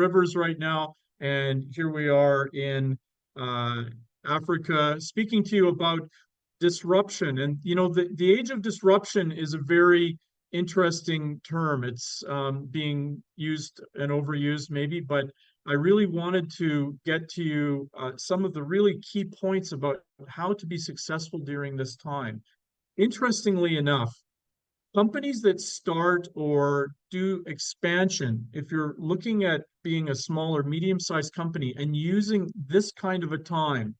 rivers right now, and here we are in uh, Africa, speaking to you about disruption. And the age of disruption is a very interesting term. It's being used and overused, maybe, but I really wanted to get to you some of the really key points about how to be successful during this time. Interestingly enough, companies that start or do expansion, if you're looking at being a small or medium-sized company and using this kind of a time,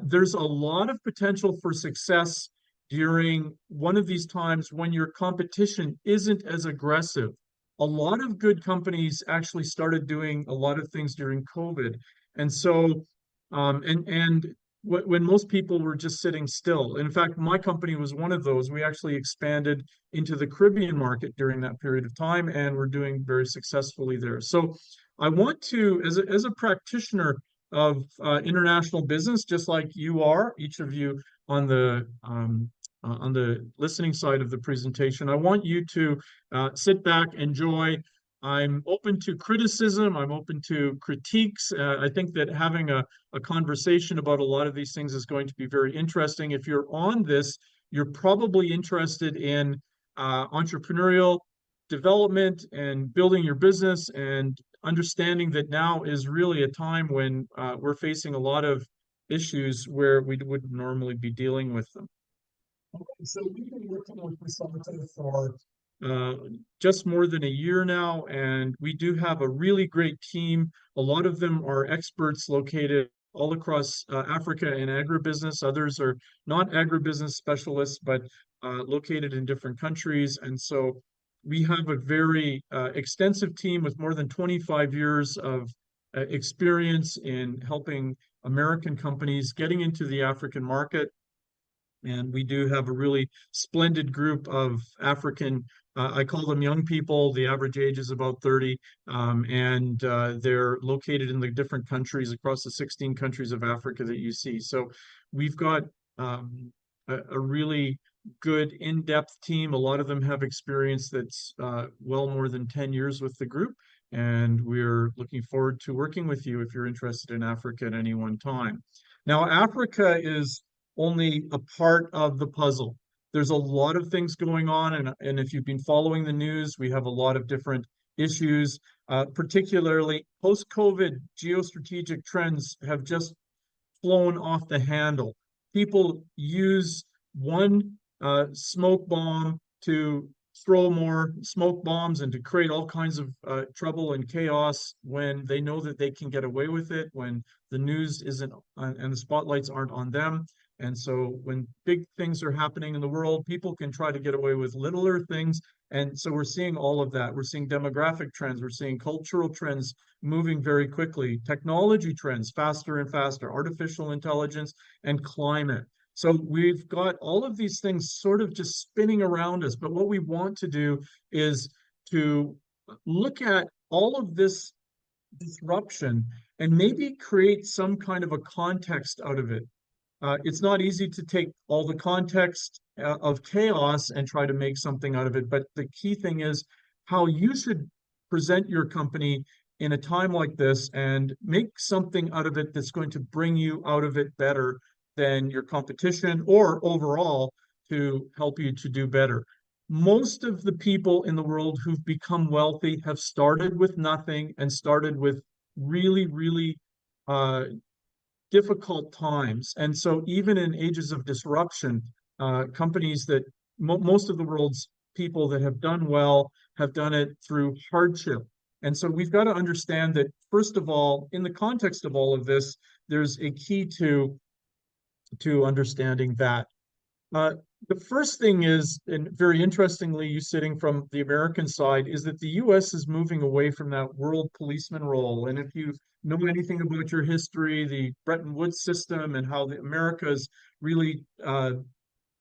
there's a lot of potential for success during one of these times when your competition isn't as aggressive. A lot of good companies actually started doing a lot of things during COVID. And so, and when most people were just sitting still. In fact, my company was one of those. We actually expanded into the Caribbean market during that period of time, and we're doing very successfully there. So I want to, as a practitioner of international business, just like you are, each of you on the listening side of the presentation, I want you to sit back, enjoy. I'm open to criticism. I'm open to critiques. I think that having a conversation about a lot of these things is going to be very interesting. If you're on this, you're probably interested in entrepreneurial development and building your business and understanding that now is really a time when we're facing a lot of issues where we wouldn't normally be dealing with them. Okay, so we've been working with Risata for uh, just more than a year now, and we do have a really great team. A lot of them are experts located all across Africa in agribusiness. Others are not agribusiness specialists, but located in different countries. And so we have a very extensive team with more than 25 years of experience in helping American companies getting into the African market. And we do have a really splendid group of African, I call them young people. The average age is about 30, and they're located in the different countries across the 16 countries of Africa that you see. So we've got a really good in-depth team. A lot of them have experience that's well more than 10 years with the group. And we're looking forward to working with you if you're interested in Africa at any one time. Now, Africa is only a part of the puzzle. There's a lot of things going on, and if you've been following the news, we have a lot of different issues, particularly post-COVID geostrategic trends have just flown off the handle. People use one smoke bomb to throw more smoke bombs and to create all kinds of trouble and chaos when they know that they can get away with it, when the news isn't and the spotlights aren't on them. And so when big things are happening in the world, people can try to get away with littler things. And so we're seeing all of that. We're seeing demographic trends. We're seeing cultural trends moving very quickly, technology trends faster and faster, artificial intelligence, and climate. So we've got all of these things sort of just spinning around us. But what we want to do is to look at all of this disruption and maybe create some kind of a context out of it. It's not easy to take all the context of chaos and try to make something out of it. But the key thing is how you should present your company in a time like this and make something out of it that's going to bring you out of it better than your competition or overall to help you to do better. Most of the people in the world who've become wealthy have started with nothing and started with really, really uh, difficult times. And so even in ages of disruption, companies that most of the world's people that have done well have done it through hardship. And so we've got to understand that, first of all, in the context of all of this, there's a key to understanding that. Uh, the first thing is, and very interestingly, you sitting from the American side, is that the US is moving away from that world policeman role. And if you know anything about your history, the Bretton Woods system and how the Americas really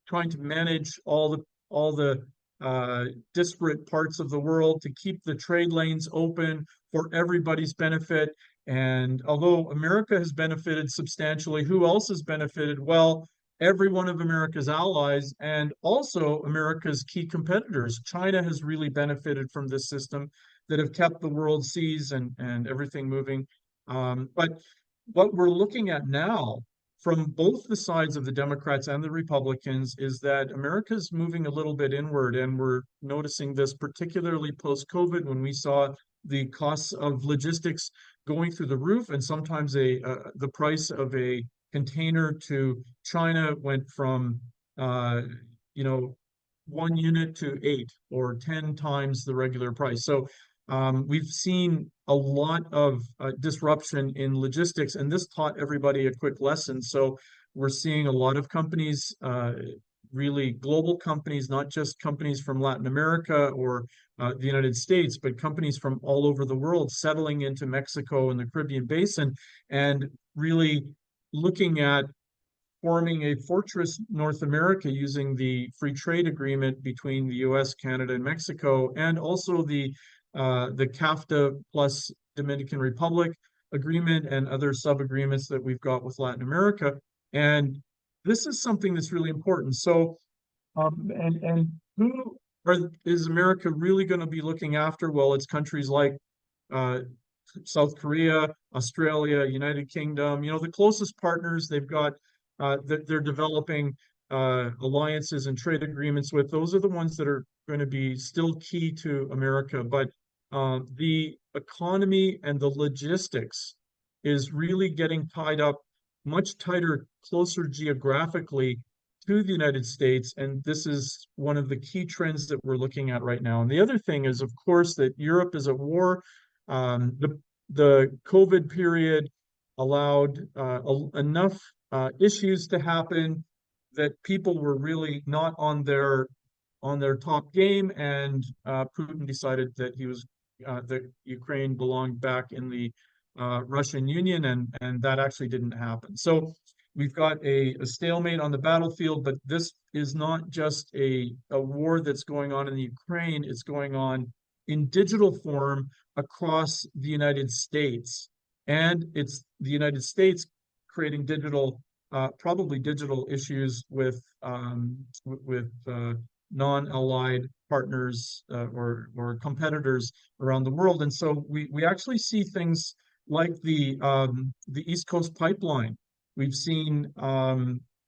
trying to manage all the disparate parts of the world to keep the trade lanes open for everybody's benefit. And although America has benefited substantially, who else has benefited? Well, every one of America's allies and also America's key competitors. China has really benefited from this system. that have kept the world seas and everything moving. But what we're looking at now from both the sides of the Democrats and the Republicans is that America's moving a little bit inward, and we're noticing this particularly post-COVID when we saw the costs of logistics going through the roof, and sometimes the price of a container to China went from you know 1 unit to 8 or 10 times the regular price. So we've seen a lot of disruption in logistics, and this taught everybody a quick lesson. So we're seeing a lot of companies, really global companies, not just companies from Latin America or the United States, but companies from all over the world settling into Mexico and the Caribbean Basin and really looking at forming a fortress North America using the free trade agreement between the US, Canada, and Mexico, and also the CAFTA plus Dominican Republic agreement and other sub-agreements that we've got with Latin America. And this is something that's really important. So, and who is America really going to be looking after? Well, it's countries like uh, South Korea, Australia, United Kingdom, the closest partners they've got that they're developing alliances and trade agreements with. Those are the ones that are going to be still key to America. But the economy and the logistics is really getting tied up much tighter, closer geographically to the United States. And this is one of the key trends that we're looking at right now. And the other thing is, of course, that Europe is at war. The COVID period allowed enough issues to happen that people were really not on their top game, and Putin decided that that Ukraine belonged back in the Russian Union, and that actually didn't happen. So we've got a stalemate on the battlefield, but this is not just a war that's going on in the Ukraine, it's going on in digital form across the United States. And it's the United States creating probably digital issues with non-allied partners or competitors around the world. And so we actually see things like the East Coast Pipeline. We've seen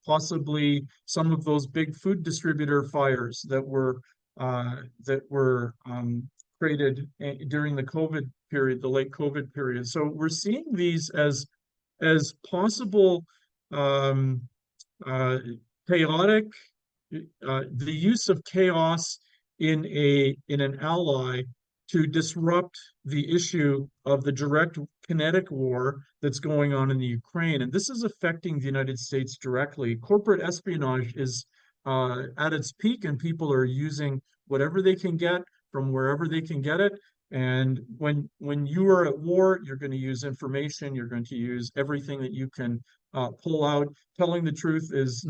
possibly some of those big food distributor fires that were created during the COVID period, the late COVID period. So we're seeing these as possible chaotic, the use of chaos in an ally to disrupt the issue of the direct kinetic war that's going on in the Ukraine. And this is affecting the United States directly. Corporate espionage is at its peak, and people are using whatever they can get from wherever they can get it. And when you are at war, you're going to use information, you're going to use everything that you can pull out. Telling the truth is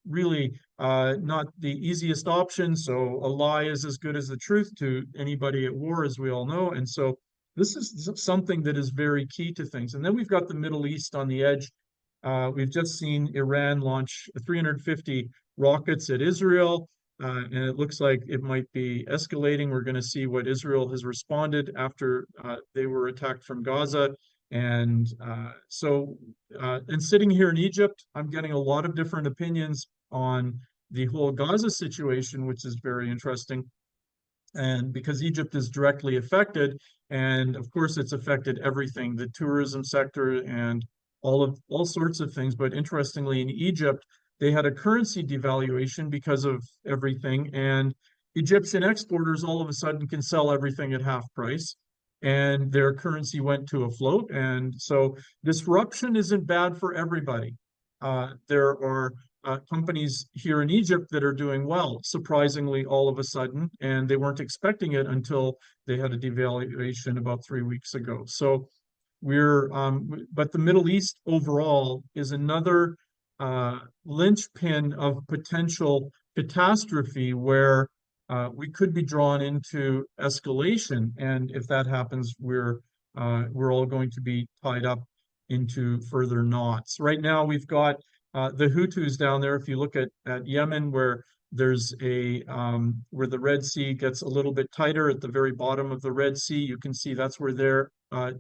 really not the easiest option. So a lie is as good as the truth to anybody at war, as we all know. And so this is something that is very key to things. And then we've got the Middle East on the edge. We've just seen Iran launch 350 rockets at Israel. And it looks like it might be escalating. We're going to see what Israel has responded after they were attacked from Gaza. And sitting here in Egypt, I'm getting a lot of different opinions on the whole Gaza situation, which is very interesting. And because Egypt is directly affected, and of course it's affected everything, the tourism sector and all sorts of things. But interestingly, in Egypt, they had a currency devaluation because of everything, and Egyptian exporters all of a sudden can sell everything at half price, and their currency went to a float. And so disruption isn't bad for everybody. There are companies here in Egypt that are doing well, surprisingly, all of a sudden, and they weren't expecting it until they had a devaluation about 3 weeks ago. So but the Middle East overall is another linchpin of potential catastrophe where we could be drawn into escalation, and if that happens, we're all going to be tied up into further knots. Right now, we've got the Hutus down there. If you look at Yemen, where There's a where the Red Sea gets a little bit tighter at the very bottom of the Red Sea. You can see that's where they're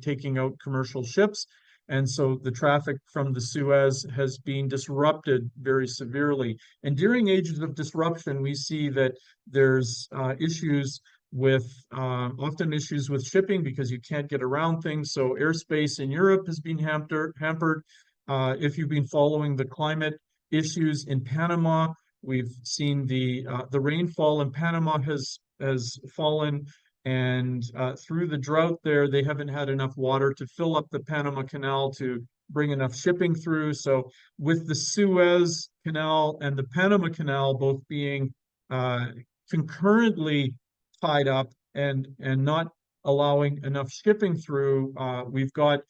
taking out commercial ships. And so the traffic from the Suez has been disrupted very severely. And during ages of disruption, we see that there's issues with often issues with shipping because you can't get around things. So airspace in Europe has been hampered. If you've been following the climate issues in Panama, we've seen the rainfall in Panama has fallen, and through the drought there, they haven't had enough water to fill up the Panama Canal to bring enough shipping through. So with the Suez Canal and the Panama Canal both being concurrently tied up and not allowing enough shipping through, we've got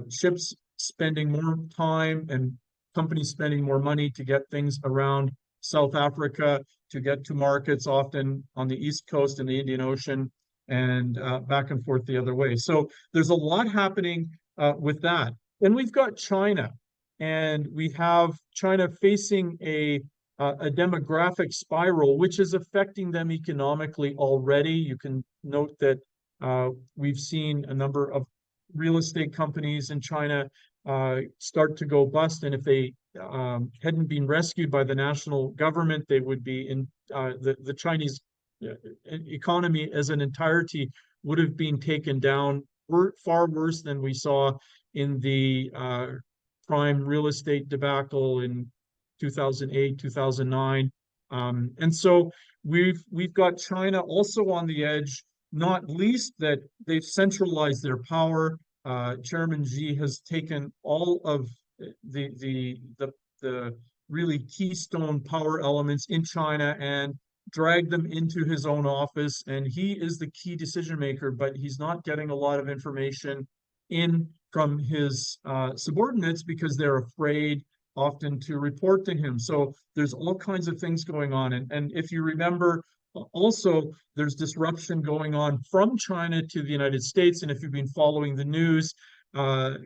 ships spending more time and companies spending more money to get things around South Africa, to get to markets often on the East Coast in the Indian Ocean, and back and forth the other way. So there's a lot happening with that. Then we've got China, and we have China facing a demographic spiral, which is affecting them economically already. You can note that we've seen a number of real estate companies in China start to go bust, and if they hadn't been rescued by the national government, they would be in the Chinese economy as an entirety would have been taken down far worse than we saw in the prime real estate debacle in 2008, 2009. And so we've got China also on the edge, not least that they've centralized their power. Chairman Xi has taken all of the really keystone power elements in China and dragged them into his own office. And he is the key decision maker, but he's not getting a lot of information in from his subordinates because they're afraid often to report to him. So there's all kinds of things going on. And if you remember, also there's disruption going on from China to the United States. And if you've been following the news,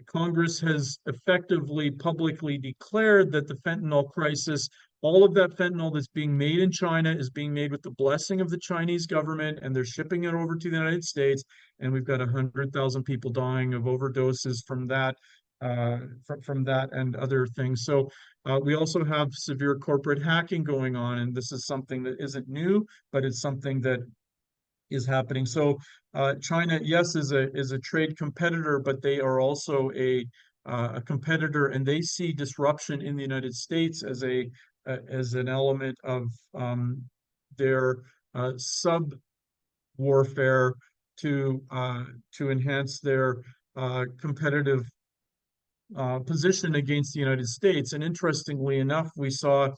Congress has effectively publicly declared that the fentanyl crisis, all of that fentanyl that's being made in China is being made with the blessing of the Chinese government, and they're shipping it over to the United States. And we've got 100,000 people dying of overdoses from that and other things. So we also have severe corporate hacking going on, and this is something that isn't new, but it's something that is happening. So China, yes, is a trade competitor, but they are also a competitor, and they see disruption in the United States as an element of their sub warfare to enhance their competitive position against the United States. And interestingly enough, we saw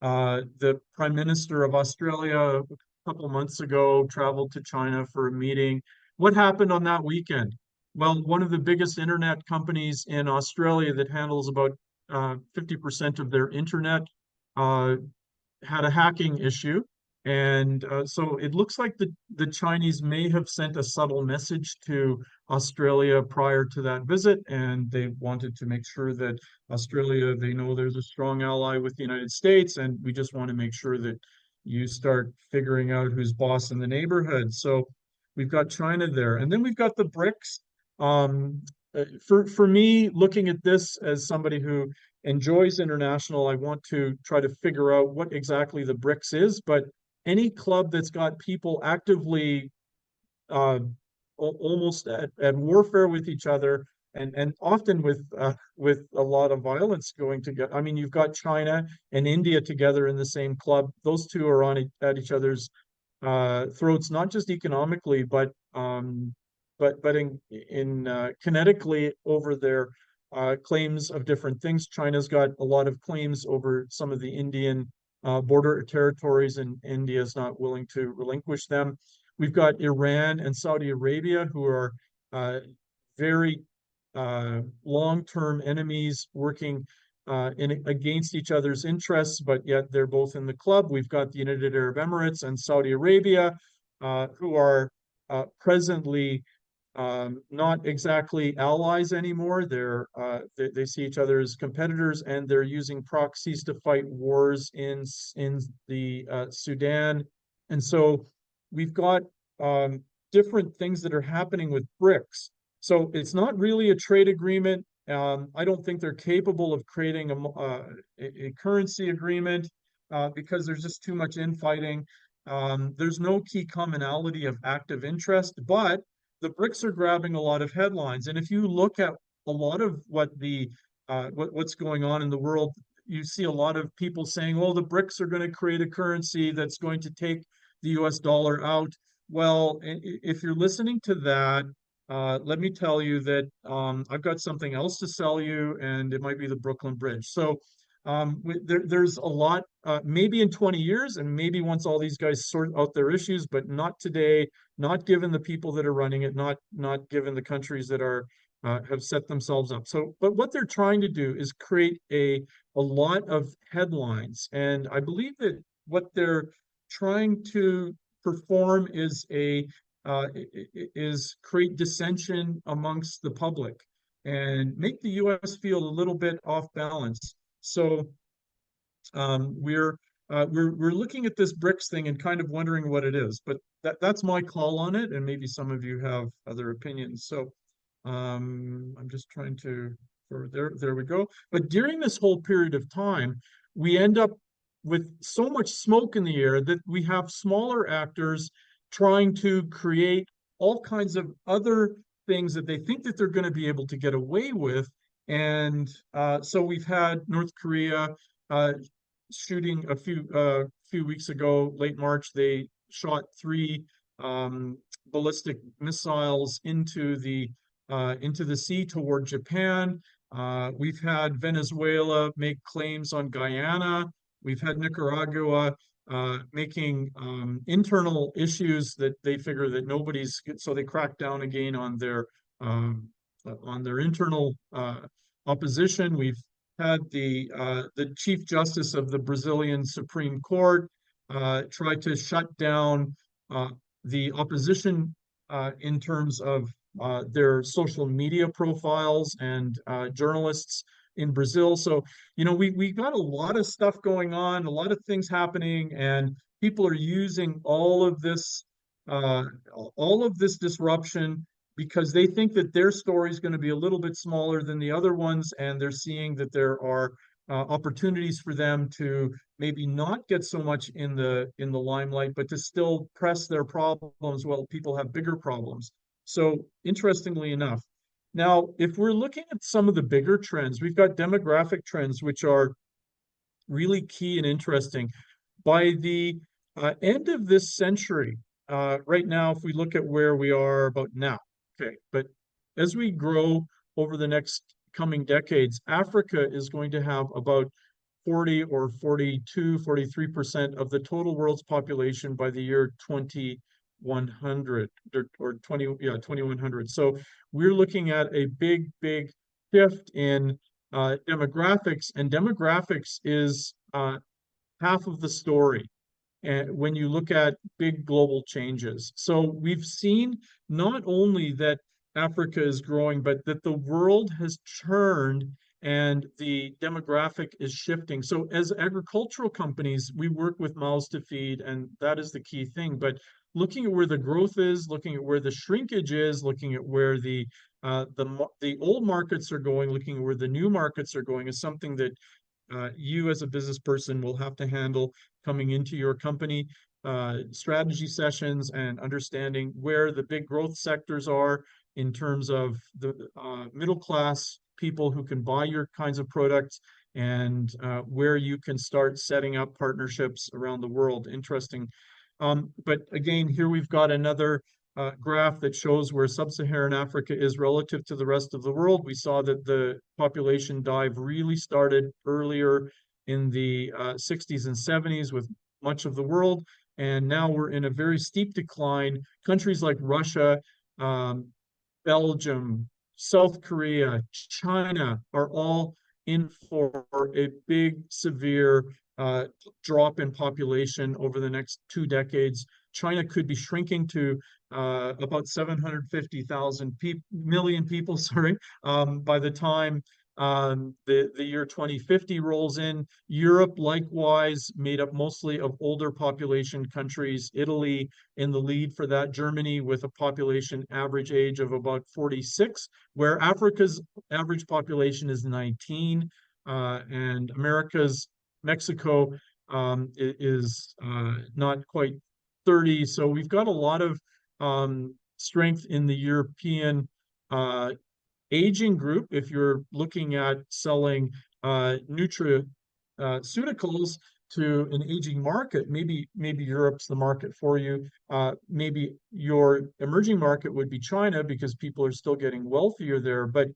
the Prime Minister of Australia a couple months ago traveled to China for a meeting. What happened on that weekend? Well, one of the biggest internet companies in Australia that handles about 50% of their internet had a hacking issue. And so it looks like the Chinese may have sent a subtle message to Australia prior to that visit, and they wanted to make sure that Australia, they know there's a strong ally with the United States, and we just want to make sure that you start figuring out who's boss in the neighborhood. So we've got China there. And then we've got the BRICS. For me, looking at this as somebody who enjoys international, I want to try to figure out what exactly the BRICS is, but any club that's got people actively almost at warfare with each other, and often with a lot of violence going together. I mean, you've got China and India together in the same club. Those two are at each other's throats, not just economically, but in kinetically over their claims of different things. China's got a lot of claims over some of the Indian border territories, and India is not willing to relinquish them. We've got Iran and Saudi Arabia, who are very long-term enemies working against each other's interests, but yet they're both in the club. We've got the United Arab Emirates and Saudi Arabia, who are presently not exactly allies anymore. They see each other as competitors, and they're using proxies to fight wars in the Sudan. And so we've got different things that are happening with BRICS. So it's not really a trade agreement. I don't think they're capable of creating a currency agreement because there's just too much infighting. There's no key commonality of active interest, but the BRICS are grabbing a lot of headlines. And if you look at a lot of what's going on in the world, you see a lot of people saying, "Oh, the BRICS are going to create a currency that's going to take the U.S. dollar out." Well, if you're listening to that, let me tell you that I've got something else to sell you, and it might be the Brooklyn Bridge. So there's a lot, maybe in 20 years, and maybe once all these guys sort out their issues, but not today, not given the people that are running it, not given the countries that are have set themselves up. So, but what they're trying to do is create a lot of headlines, and I believe that what they're trying to perform is create dissension amongst the public and make the U.S. feel a little bit off balance. So we're looking at this BRICS thing and kind of wondering what it is, but that's my call on it, and maybe some of you have other opinions. So I'm just trying to, there we go. But during this whole period of time, we end up with so much smoke in the air that we have smaller actors trying to create all kinds of other things that they think that they're going to be able to get away with. And so we've had North Korea shooting a few weeks ago, late March. They shot 3 ballistic missiles into the sea toward Japan. We've had Venezuela make claims on Guyana. We've had Nicaragua making internal issues that they figure that nobody's, so they crack down again on their internal opposition. We've had the Chief Justice of the Brazilian Supreme Court try to shut down the opposition in terms of their social media profiles and journalists in Brazil. So, you know, we got a lot of stuff going on, a lot of things happening, and people are using uh, all of this disruption because they think that their story is going to be a little bit smaller than the other ones, and they're seeing that there are opportunities for them to maybe not get so much in the limelight, but to still press their problems while people have bigger problems. So interestingly enough, now if we're looking at some of the bigger trends, we've got demographic trends which are really key and interesting. By the end of this century, right now, if we look at where we are about now, okay, but as we grow over the next coming decades, Africa is going to have about 40 or 42, 43% of the total world's population by the year 2100 or 2100. So we're looking at a big shift in demographics, and demographics is half of the story. And when you look at big global changes. So we've seen not only that Africa is growing, but that the world has turned and the demographic is shifting. So as agricultural companies, we work with mouths to feed, and that is the key thing. But looking at where the growth is, looking at where the shrinkage is, looking at where the old markets are going, looking at where the new markets are going is something that you as a business person will have to handle coming into your company strategy sessions and understanding where the big growth sectors are in terms of the middle class people who can buy your kinds of products, and where you can start setting up partnerships around the world. Interesting. But again, here we've got another graph that shows where sub-Saharan Africa is relative to the rest of the world. We saw that the population dive really started earlier in the 60s and 70s with much of the world, and now we're in a very steep decline. Countries like Russia, Belgium, South Korea, China are all in for a big, severe drop in population over the next 2 decades. China could be shrinking to about 750,000 million people, sorry, by the time the year 2050 rolls in. Europe, likewise, made up mostly of older population countries. Italy in the lead for that. Germany with a population average age of about 46, where Africa's average population is 19, and Mexico is not quite 30. So we've got a lot of strength in the European aging group. If you're looking at selling nutraceuticals to an aging market, maybe Europe's the market for you. Maybe your emerging market would be China because people are still getting wealthier there. But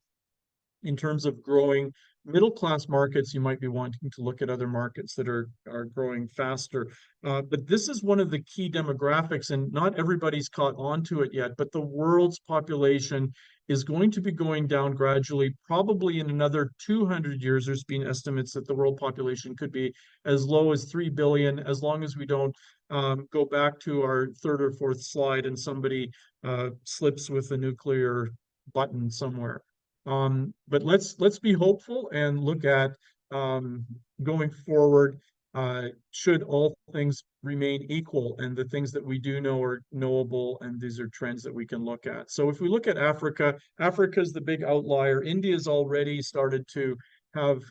in terms of growing middle class markets, you might be wanting to look at other markets that are growing faster. But this is one of the key demographics, and not everybody's caught on to it yet. But the world's population is going to be going down gradually, probably in another 200 years. There's been estimates that the world population could be as low as 3 billion, as long as we don't go back to our third or fourth slide and somebody slips with a nuclear button somewhere. But let's be hopeful and look at going forward. Should all things remain equal, and the things that we do know are knowable, and these are trends that we can look at. So if we look at Africa, Africa's the big outlier. India's already started to have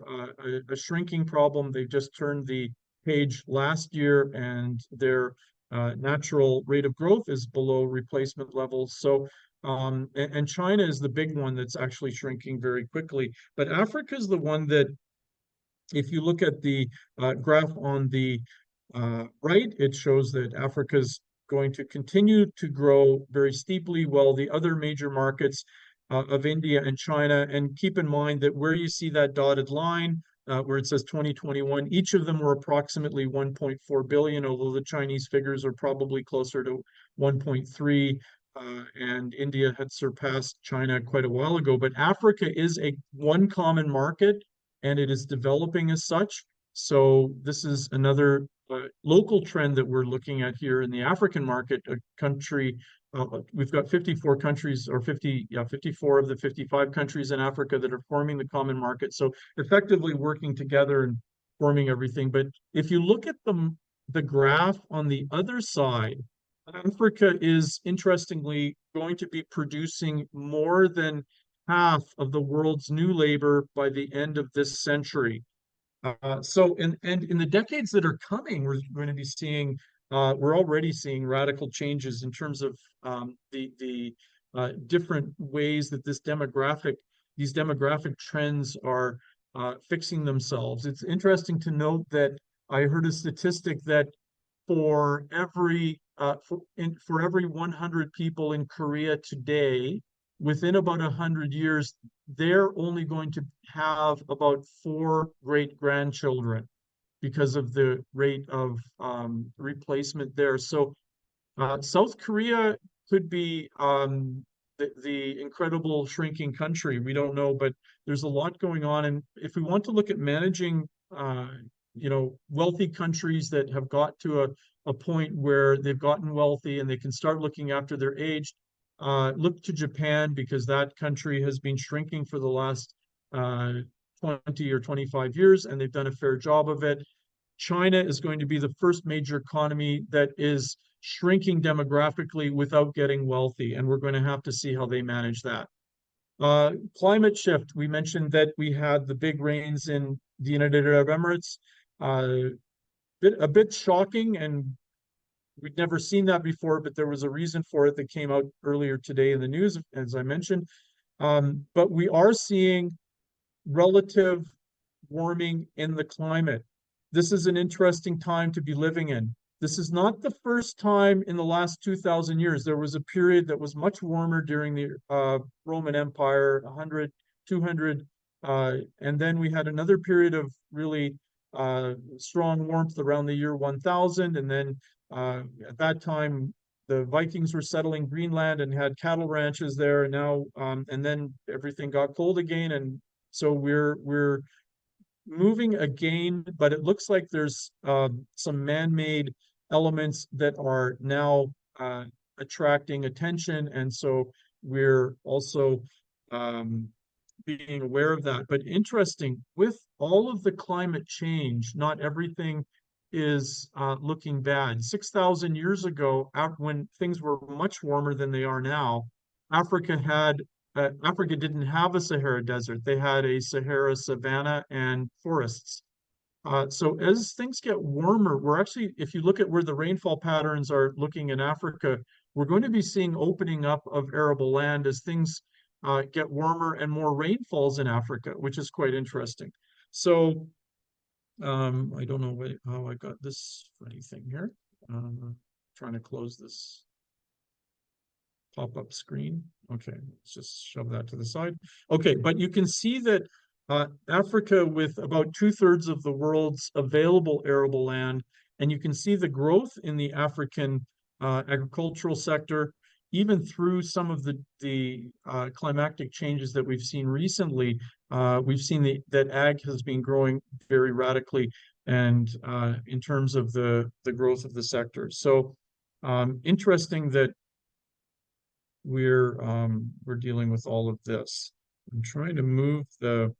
a shrinking problem. They've just turned the page last year, and their natural rate of growth is below replacement levels. So and China is the big one that's actually shrinking very quickly. But Africa is the one that, if you look at the graph on the right, it shows that Africa's going to continue to grow very steeply, while the other major markets of India and China, and keep in mind that where you see that dotted line, where it says 2021, each of them were approximately 1.4 billion, although the Chinese figures are probably closer to 1.3. And India had surpassed China quite a while ago. But Africa is one common market, and it is developing as such. So this is another local trend that we're looking at here in the African market. A country, we've got 54 countries, or 54 of the 55 countries in Africa that are forming the common market. So effectively working together and forming everything. But if you look at the graph on the other side, Africa is interestingly going to be producing more than half of the world's new labor by the end of this century. So in the decades that are coming, we're going to be seeing, we're already seeing radical changes in terms of the different ways that these demographic trends are fixing themselves. It's interesting to note that I heard a statistic that for every 100 people in Korea today, within about 100 years, they're only going to have about 4 great-grandchildren because of the rate of replacement there. So South Korea could be the incredible shrinking country. We don't know, but there's a lot going on. And if we want to look at managing wealthy countries that have got to a point where they've gotten wealthy and they can start looking after their age, look to Japan, because that country has been shrinking for the last 20 or 25 years, and they've done a fair job of it. China is going to be the first major economy that is shrinking demographically without getting wealthy, and we're going to have to see how they manage that. Climate shift, we mentioned that we had the big rains in the United Arab Emirates. A bit shocking, and we'd never seen that before, but there was a reason for it that came out earlier today in the news, as I mentioned. But we are seeing relative warming in the climate. This is an interesting time to be living in. This is not the first time in the last 2,000 years. There was a period that was much warmer during the Roman Empire, 100, 200, and then we had another period of really strong warmth around the year 1000, and then at that time the Vikings were settling Greenland and had cattle ranches there, and now and then everything got cold again, and so we're moving again, but it looks like there's some man-made elements that are now attracting attention, and so we're also being aware of that. But interesting, with all of the climate change, not everything is looking bad. 6,000 years ago, when things were much warmer than they are now, Africa didn't have a Sahara Desert. They had a Sahara savanna and forests. So as things get warmer, we're actually, if you look at where the rainfall patterns are looking in Africa, we're going to be seeing opening up of arable land as things get warmer and more rainfalls in Africa, which is quite interesting. So I don't know how I got this funny thing here. Trying to close this pop-up screen. Okay, let's just shove that to the side. Okay, but you can see that Africa, with about 2/3 of the world's available arable land, and you can see the growth in the African agricultural sector, even through some of the climatic changes that we've seen recently. We've seen that ag has been growing very radically, and in terms of the growth of the sector. So interesting that we're dealing with all of this. I'm trying to move the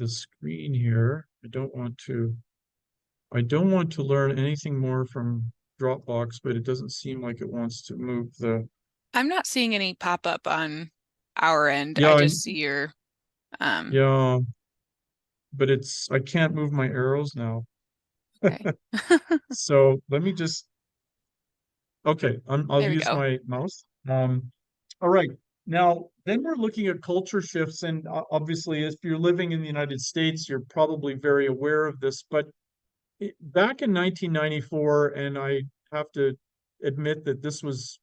screen here. I don't want to learn anything more from Dropbox, but it doesn't seem like it wants to move the. I'm not seeing any pop up on our end. I Yeah, just see your yeah, but I can't move my arrows now. okay. So let me just. Okay, I'll There we use go. my mouse. All right. Now, then we're looking at culture shifts, and obviously, if you're living in the United States, you're probably very aware of this. But back in 1994, and I have to admit that this was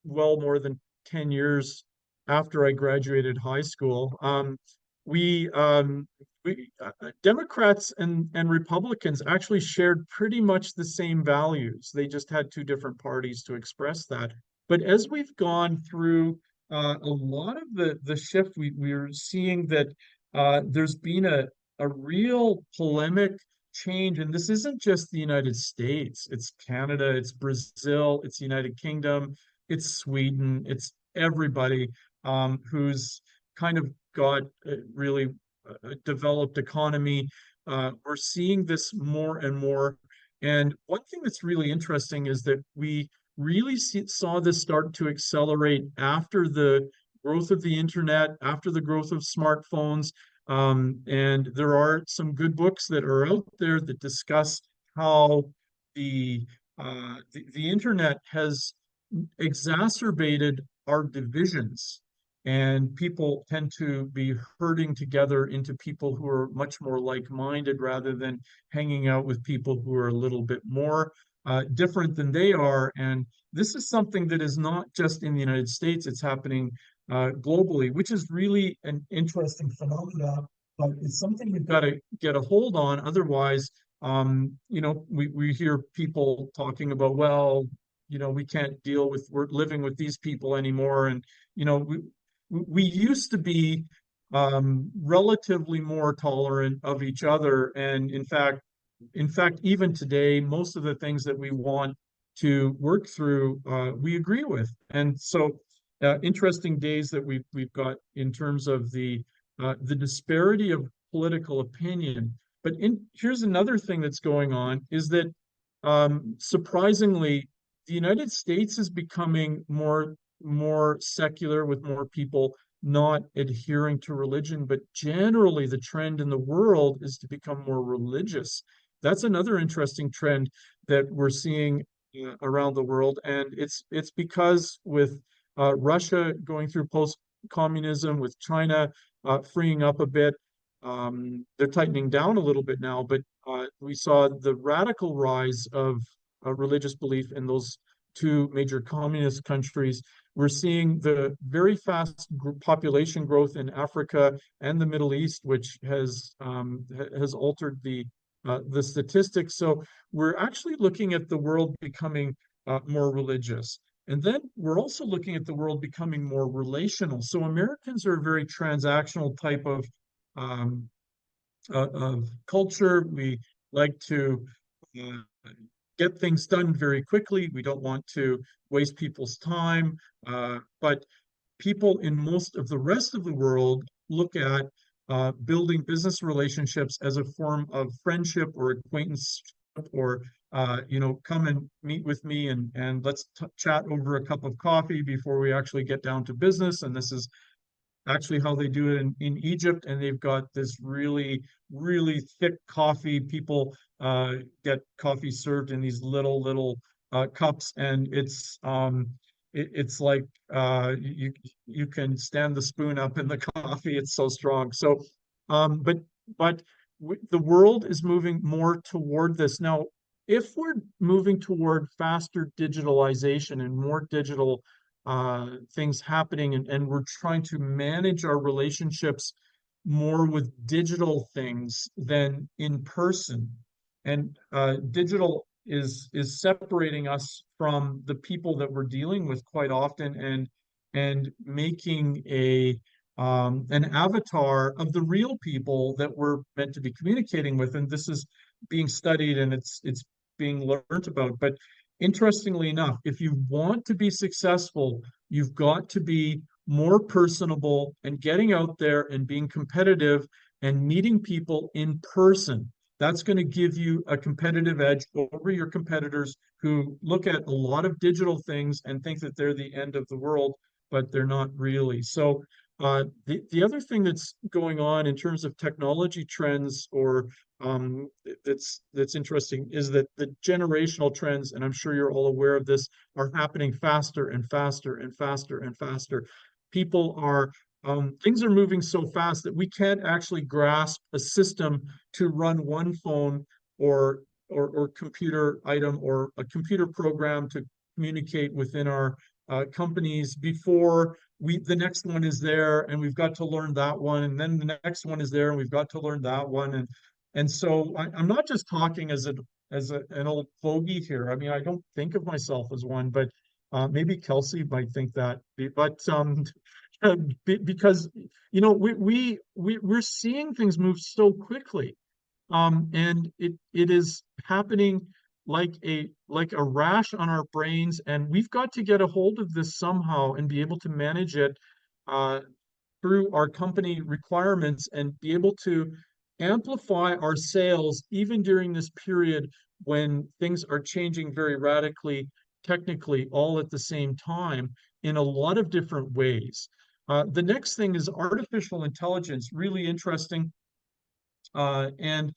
well more than 10 years after I graduated high school, we Democrats and Republicans actually shared pretty much the same values. They just had two different parties to express that. But as we've gone through a lot of the shift, we're seeing that there's been a real polemic change, and this isn't just the United States, it's Canada, it's Brazil, it's the United Kingdom, it's Sweden, it's everybody who's kind of got really developed economy. We're seeing this more and more. And one thing that's really interesting is that we really saw this start to accelerate after the growth of the internet, after the growth of smartphones. And there are some good books that are out there that discuss how the internet has exacerbated our divisions, and people tend to be herding together into people who are much more like-minded rather than hanging out with people who are a little bit more different than they are. And this is something that is not just in the United States, it's happening globally, which is really an interesting phenomenon, but it's something we've got to get a hold on. Otherwise, we hear people talking about, well, we can't deal with, we're living with these people anymore. And, we used to be relatively more tolerant of each other. And in fact, even today, most of the things that we want to work through, we agree with. And so, interesting days that we've got in terms of the disparity of political opinion. But here's another thing that's going on is that surprisingly, the United States is becoming more secular, with more people not adhering to religion, but generally the trend in the world is to become more religious. That's another interesting trend that we're seeing around the world, and it's because with Russia going through post-communism, with China freeing up a bit, they're tightening down a little bit now, but we saw the radical rise of religious belief in those two major communist countries. We're seeing the very fast population growth in Africa and the Middle East, which has altered the statistics. So we're actually looking at the world becoming more religious. And then we're also looking at the world becoming more relational. So Americans are a very transactional type of culture. We like to get things done very quickly. We don't want to waste people's time. But people in most of the rest of the world look at building business relationships as a form of friendship or acquaintance, or come and meet with me and let's chat over a cup of coffee before we actually get down to business. And this is actually how they do it in Egypt, and they've got this really, really thick coffee. People get coffee served in these little cups, and it's like you can stand the spoon up in the coffee. It's so strong. So, but the world is moving more toward this now. If we're moving toward faster digitalization and more digital things happening, and we're trying to manage our relationships more with digital things than in person. And digital is separating us from the people that we're dealing with quite often, and making an avatar of the real people that we're meant to be communicating with. And this is being studied, and it's being learned about. But interestingly enough, if you want to be successful, you've got to be more personable and getting out there and being competitive and meeting people in person. That's going to give you a competitive edge over your competitors who look at a lot of digital things and think that they're the end of the world, but they're not really. So the other thing that's going on in terms of technology trends, or that's interesting, is that the generational trends, and I'm sure you're all aware of this, are happening faster and faster and faster and faster. People are things are moving so fast that we can't actually grasp a system to run one phone or computer item or a computer program to communicate within our companies before the next one is there, and we've got to learn that one, and then the next one is there, and we've got to learn that one. And so I'm not just talking as an old fogey here. I mean, I don't think of myself as one, but maybe Kelsey might think that. But because we're seeing things move so quickly, and it is happening like a rash on our brains, and we've got to get a hold of this somehow and be able to manage it uh, through our company requirements, and be able to amplify our sales even during this period when things are changing very radically, technically, all at the same time in a lot of different ways. The next thing is artificial intelligence, really interesting. And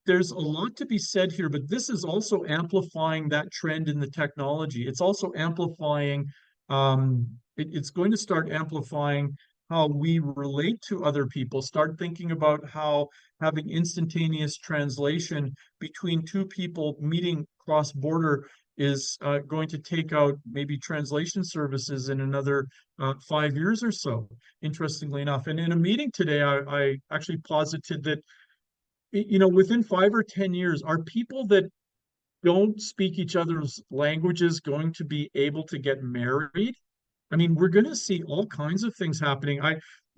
there's a lot to be said here, but this is also amplifying that trend in the technology. It's also amplifying, it's going to start amplifying how we relate to other people. Start thinking about how having instantaneous translation between two people meeting cross-border is going to take out maybe translation services in another 5 years or so, interestingly enough. And in a meeting today, I actually posited that within 5 or 10 years, are people that don't speak each other's languages going to be able to get married? I mean, we're going to see all kinds of things happening.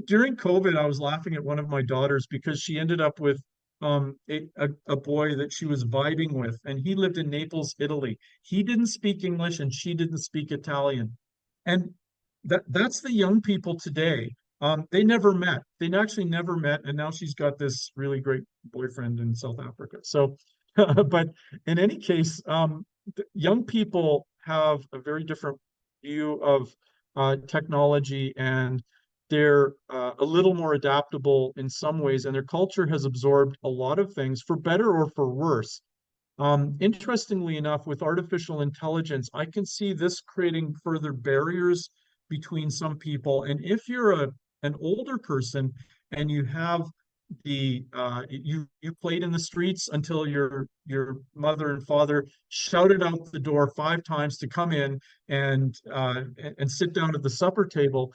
During COVID, I was laughing at one of my daughters because she ended up with a boy that she was vibing with, and he lived in Naples, Italy. He didn't speak English, and she didn't speak Italian. And that's the young people today. They never met. They actually never met, and now she's got this really great boyfriend in South Africa. So, but in any case, young people have a very different view of technology, and they're a little more adaptable in some ways, and their culture has absorbed a lot of things for better or for worse. Interestingly enough, with artificial intelligence, I can see this creating further barriers between some people. And if you're an older person and you have you played in the streets until your mother and father shouted out the door 5 times to come in and sit down at the supper table,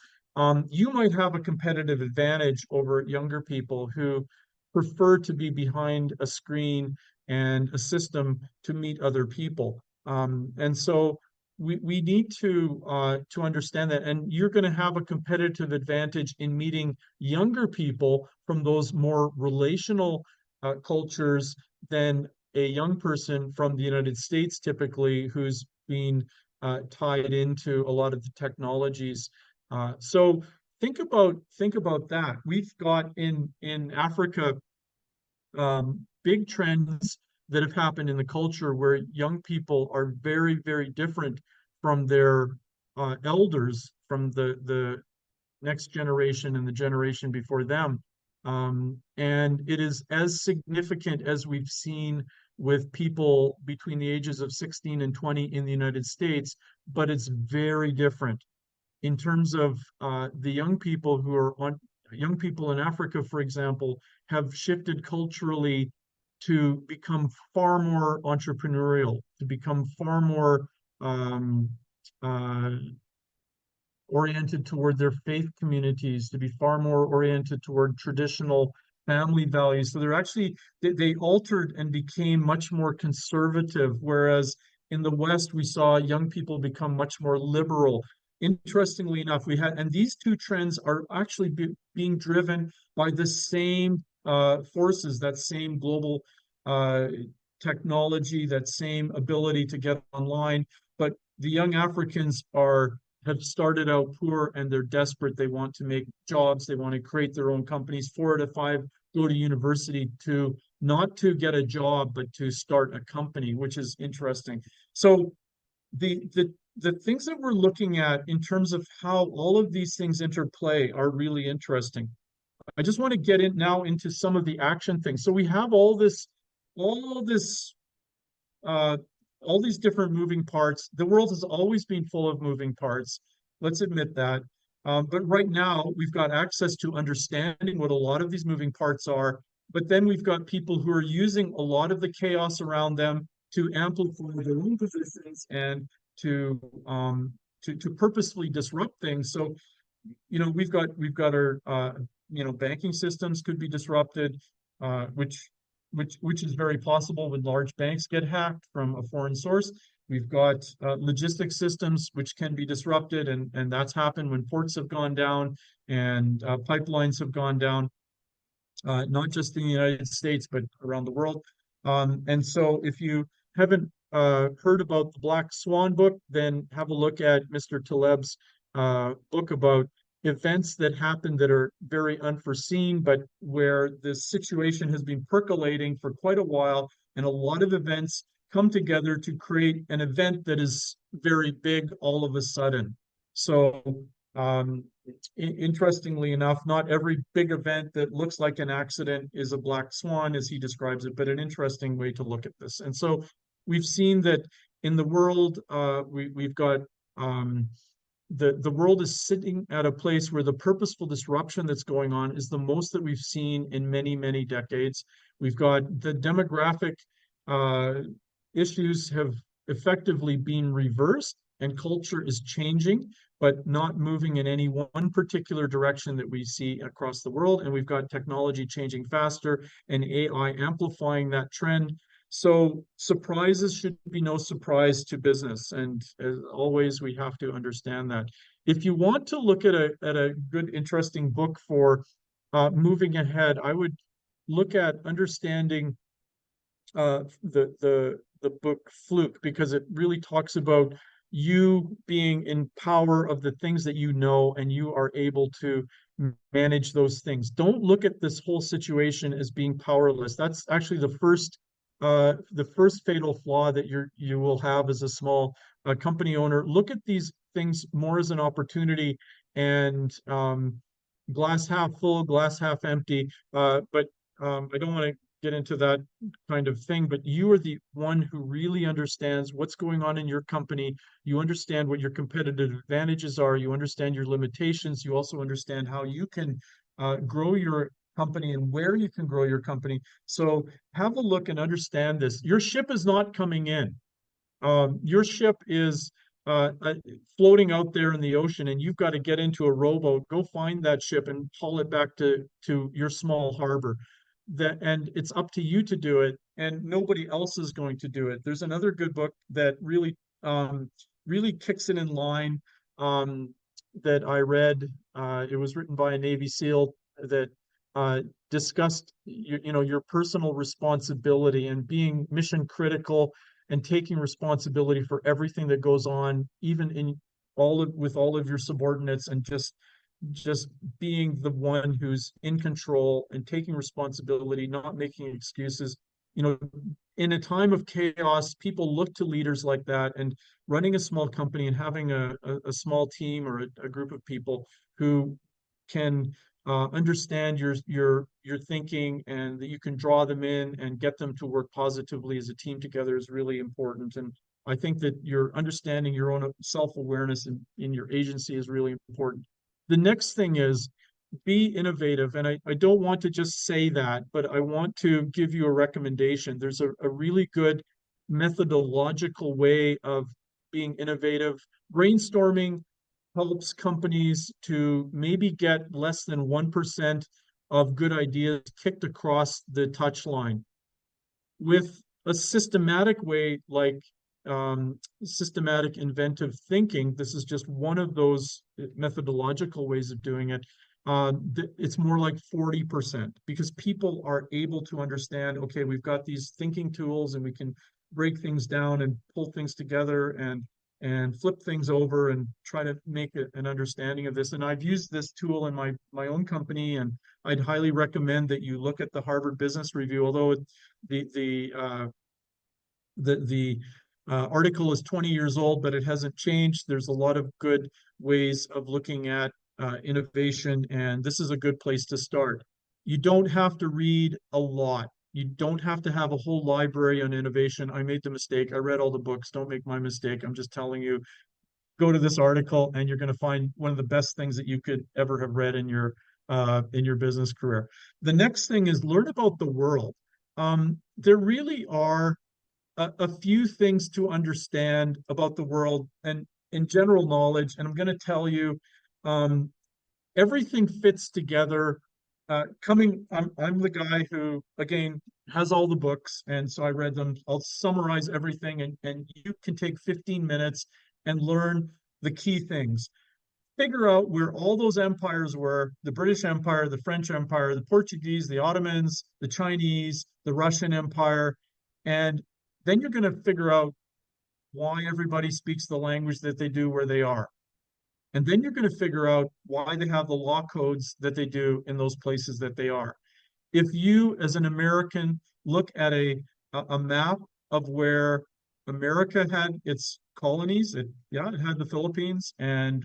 you might have a competitive advantage over younger people who prefer to be behind a screen and a system to meet other people. And so we need to understand that, and you're going to have a competitive advantage in meeting younger people from those more relational cultures than a young person from the United States, typically, who's been tied into a lot of the technologies. So think about that. We've got in Africa big trends that have happened in the culture where young people are very, very different from their elders, from the next generation and the generation before them. And it is as significant as we've seen with people between the ages of 16 and 20 in the United States, but it's very different in terms of the young people who are on young people in Africa, for example, have shifted culturally to become far more entrepreneurial, to become far more uh, oriented toward their faith communities, to be far more oriented toward traditional family values. So they're actually they altered and became much more conservative, whereas in the West we saw young people become much more liberal. Interestingly enough, we had, and these two trends are actually being driven by the same forces, that same global uh, technology, that same ability to get online. But the young Africans are have started out poor and they're desperate. They want to make jobs. They want to create their own companies. 4 to 5 go to university to not to get a job, but to start a company, which is interesting. So the things that we're looking at in terms of how all of these things interplay are really interesting. I just want to get in now into some of the action things. So we have all this uh, all these different moving parts. The world has always been full of moving parts. Let's admit that. But right now, we've got access to understanding what a lot of these moving parts are. But then we've got people who are using a lot of the chaos around them to amplify their own positions and to to purposefully disrupt things. So, we've got our banking systems could be disrupted, which is very possible when large banks get hacked from a foreign source. We've got logistics systems which can be disrupted, and that's happened when ports have gone down and pipelines have gone down, not just in the United States but around the world. And so, if you haven't heard about the Black Swan book, then have a look at Mr. Taleb's book about events that happen that are very unforeseen, but where the situation has been percolating for quite a while, and a lot of events come together to create an event that is very big all of a sudden. So, interestingly enough, not every big event that looks like an accident is a black swan, as he describes it, but an interesting way to look at this. And so we've seen that in the world, we've got the world is sitting at a place where the purposeful disruption that's going on is the most that we've seen in many, many decades. We've got the demographic issues have effectively been reversed, and culture is changing, but not moving in any one particular direction that we see across the world. And we've got technology changing faster and AI amplifying that trend. So surprises should be no surprise to business. And as always, we have to understand that. If you want to look at a good, interesting book for moving ahead, I would look at understanding the book Fluke, because it really talks about you being in power of the things that you know, and you are able to manage those things. Don't look at this whole situation as being powerless. That's actually the first fatal flaw that you will have as a small company owner. Look at these things more as an opportunity, and glass half full, glass half empty. But I don't want to get into that kind of thing, but you are the one who really understands what's going on in your company. You understand what your competitive advantages are. You understand your limitations. You also understand how you can grow your company and where you can grow your company. So have a look and understand this. Your ship is not coming in. Your ship is floating out there in the ocean, and you've got to get into a rowboat, go find that ship and haul it back to your small harbor. And it's up to you to do it, and nobody else is going to do it. There's another good book that really kicks it in line, that I read. It was written by a Navy SEAL that discussed your personal responsibility and being mission critical and taking responsibility for everything that goes on, even in with all of your subordinates, and just being the one who's in control and taking responsibility, not making excuses. In a time of chaos, people look to leaders like that, and running a small company and having a small team or a group of people who can understand your thinking, and that you can draw them in and get them to work positively as a team together is really important. And I think that your understanding your own self-awareness in your agency is really important. The next thing is be innovative. And I don't want to just say that, but I want to give you a recommendation. There's a really good methodological way of being innovative. Brainstorming helps companies to maybe get less than 1% of good ideas kicked across the touchline. With a systematic way like systematic inventive thinking, this is just one of those methodological ways of doing it. It's more like 40%, because people are able to understand, okay, we've got these thinking tools and we can break things down and pull things together and flip things over and try to make an understanding of this. And I've used this tool in my own company, and I'd highly recommend that you look at the Harvard Business Review. Although the article is 20 years old, but it hasn't changed. There's a lot of good ways of looking at innovation, and this is a good place to start. You don't have to read a lot. You don't have to have a whole library on innovation. I made the mistake. I read all the books. Don't make my mistake. I'm just telling you, go to this article and you're going to find one of the best things that you could ever have read in your business career. The next thing is learn about the world. There really are a few things to understand about the world and in general knowledge. And I'm going to tell you, everything fits together. I'm the guy who, again, has all the books, and so I read them. I'll summarize everything, and you can take 15 minutes and learn the key things. Figure out where all those empires were: the British Empire, the French Empire, the Portuguese, the Ottomans, the Chinese, the Russian Empire. And then you're going to figure out why everybody speaks the language that they do where they are. And then you're going to figure out why they have the law codes that they do in those places that they are. If you, as an American, look at a map of where America had its colonies, it had the Philippines, and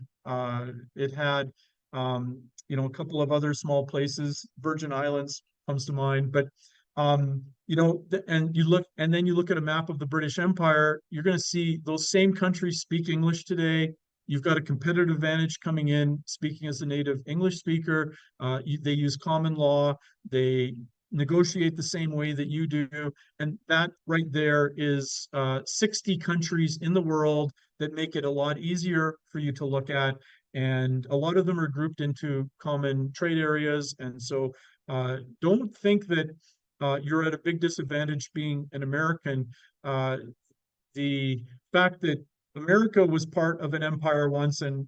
it had a couple of other small places. Virgin Islands comes to mind, but and then you look at a map of the British Empire, you're going to see those same countries speak English today. You've got a competitive advantage coming in, speaking as a native English speaker. They use common law. They negotiate the same way that you do. And that right there is 60 countries in the world that make it a lot easier for you to look at. And a lot of them are grouped into common trade areas. And so don't think that you're at a big disadvantage being an American. The fact that America was part of an empire once, and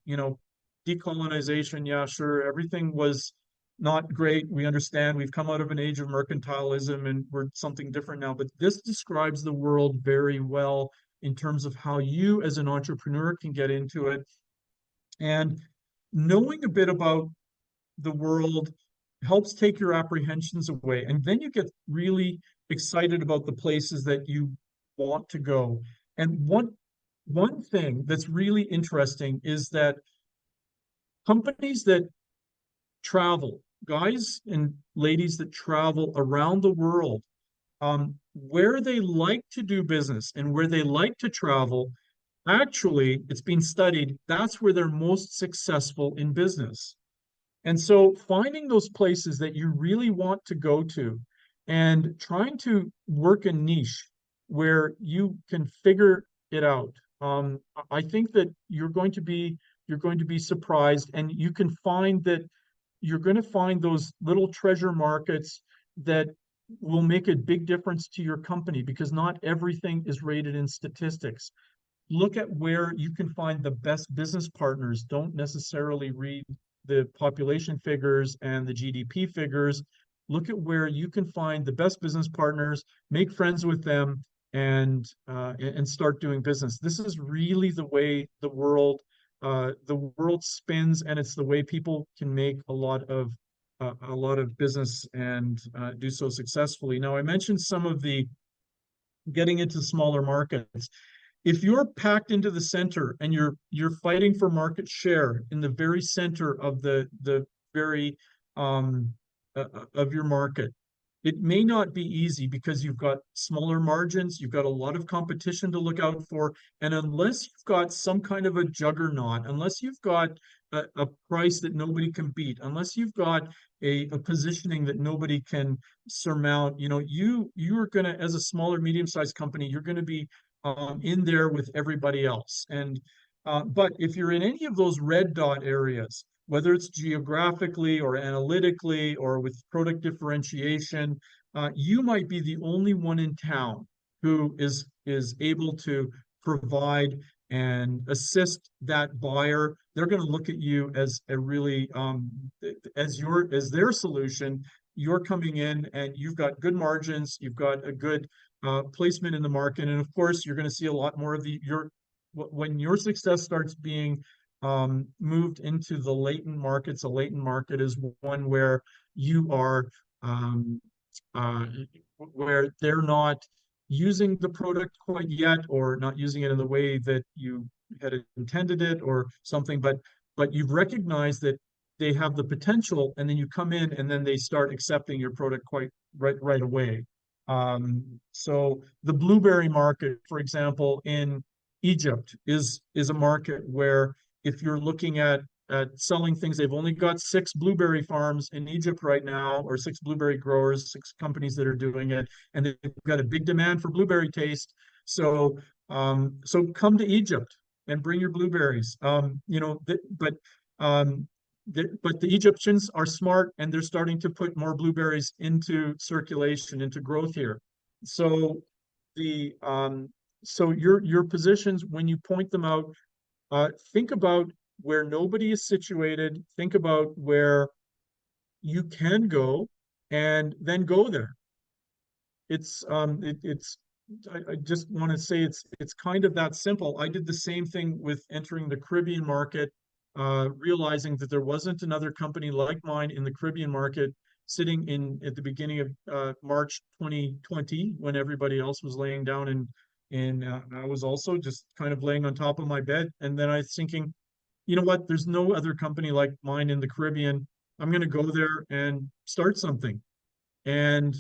decolonization, yeah, sure, everything was not great. We understand we've come out of an age of mercantilism and we're something different now, but this describes the world very well in terms of how you as an entrepreneur can get into it. And knowing a bit about the world helps take your apprehensions away, and then you get really excited about the places that you want to go. And one thing that's really interesting is that companies that travel, guys and ladies that travel around the world, where they like to do business and where they like to travel, actually, it's been studied, that's where they're most successful in business. And so finding those places that you really want to go to and trying to work a niche where you can figure it out. I think that you're going to be surprised, and you can find that you're going to find those little treasure markets that will make a big difference to your company, because not everything is rated in statistics. Look at where you can find the best business partners. Don't necessarily read the population figures and the GDP figures. Look at where you can find the best business partners, make friends with them, and start doing business. This is really the way the world spins, and it's the way people can make a lot of business and do so successfully. Now, I mentioned some of the getting into smaller markets. If you're packed into the center and you're fighting for market share in the very center of the very of your market, it may not be easy because you've got smaller margins, you've got a lot of competition to look out for, and unless you've got some kind of a juggernaut, unless you've got a price that nobody can beat, unless you've got a positioning that nobody can surmount, you're going to, as a smaller, medium-sized company, you're going to be in there with everybody else. But if you're in any of those red dot areas, whether it's geographically or analytically or with product differentiation, you might be the only one in town who is able to provide and assist that buyer. They're going to look at you as a really as their solution. You're coming in and you've got good margins, you've got a good placement in the market, and of course, you're going to see a lot more of when your success starts being moved into the latent markets. A latent market is one where you are where they're not using the product quite yet, or not using it in the way that you had intended it or something, but you've recognized that they have the potential, and then you come in and then they start accepting your product quite right away. So the blueberry market, for example, in Egypt is a market where if you're looking at selling things, they've only got 6 blueberry farms in Egypt right now, or 6 blueberry growers, 6 companies that are doing it, and they've got a big demand for blueberry taste. So come to Egypt and bring your blueberries. But the Egyptians are smart, and they're starting to put more blueberries into circulation, into growth here. So your positions, when you point them out, think about where nobody is situated. Think about where you can go, and then go there. I just want to say it's kind of that simple. I did the same thing with entering the Caribbean market, realizing that there wasn't another company like mine in the Caribbean market sitting at the beginning of March 2020, when everybody else was laying down, and I was also just kind of laying on top of my bed. And then I was thinking, you know what, there's no other company like mine in the Caribbean. I'm going to go there and start something. And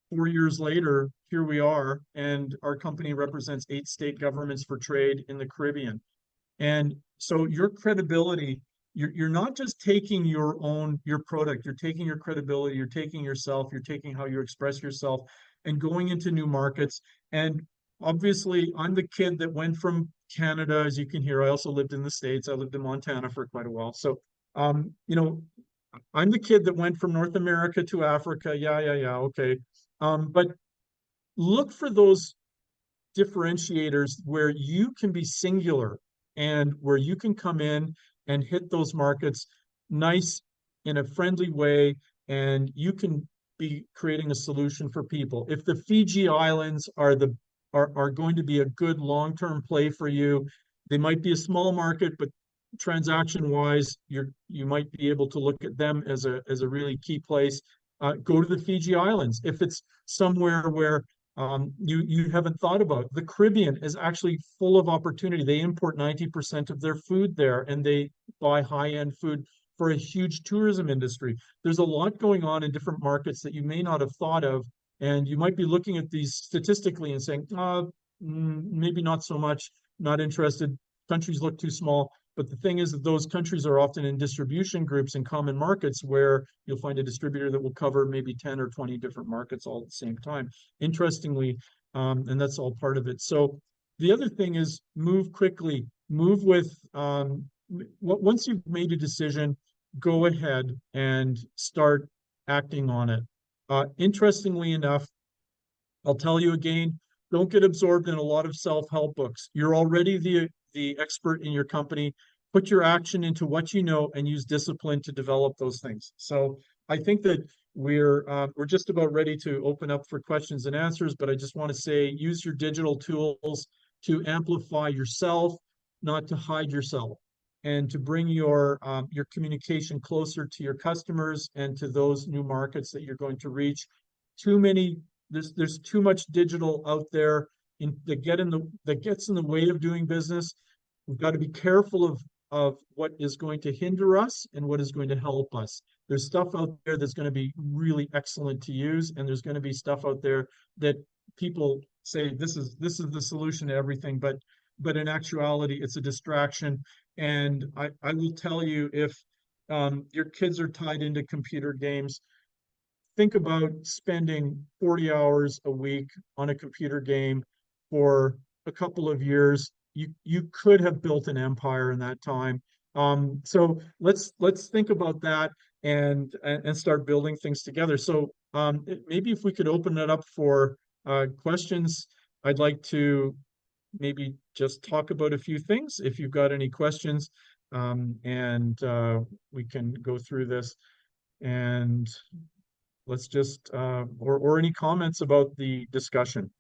4 years later, here we are, and our company represents 8 state governments for trade in the Caribbean. And so your credibility, you're not just taking your product, you're taking your credibility, you're taking yourself, you're taking how you express yourself, and going into new markets. And obviously, I'm the kid that went from Canada, as you can hear. I also lived in the States. I lived in Montana for quite a while. So, I'm the kid that went from North America to Africa. Yeah, okay. But look for those differentiators where you can be singular, and where you can come in and hit those markets nice, in a friendly way, and you can be creating a solution for people. If the Fiji Islands are going to be a good long-term play for you, they might be a small market, but transaction-wise, you might be able to look at them as a really key place. Go to the Fiji Islands. If it's somewhere where you haven't thought about. The Caribbean is actually full of opportunity. They import 90% of their food there, and they buy high-end food for a huge tourism industry. There's a lot going on in different markets that you may not have thought of, and you might be looking at these statistically and saying, maybe not so much, not interested. Countries look too small. But the thing is that those countries are often in distribution groups in common markets, where you'll find a distributor that will cover maybe 10 or 20 different markets all at the same time. Interestingly, and that's all part of it. So the other thing is, move quickly, move with, once you've made a decision, go ahead and start acting on it. Interestingly enough, I'll tell you again, don't get absorbed in a lot of self-help books. You're already the expert in your company. put your action into what you know and use discipline to develop those things. So I think that we're just about ready to open up for questions and answers, but I just want to say use your digital tools to amplify yourself, not to hide yourself, and to bring your communication closer to your customers and to those new markets that you're going to reach. There's too much digital out there that gets in the way of doing business. We've got to be careful of what is going to hinder us and what is going to help us. There's stuff out there that's going to be really excellent to use, and there's going to be stuff out there that people say this is the solution to everything, but in actuality, it's a distraction. And I will tell you, if your kids are tied into computer games, think about spending 40 hours a week on a computer game for a couple of years. You could have built an empire in that time. So let's think about that and start building things together. So maybe if we could open it up for questions, I'd like to maybe just talk about a few things if you've got any questions, and we can go through this. And let's just or any comments about the discussion.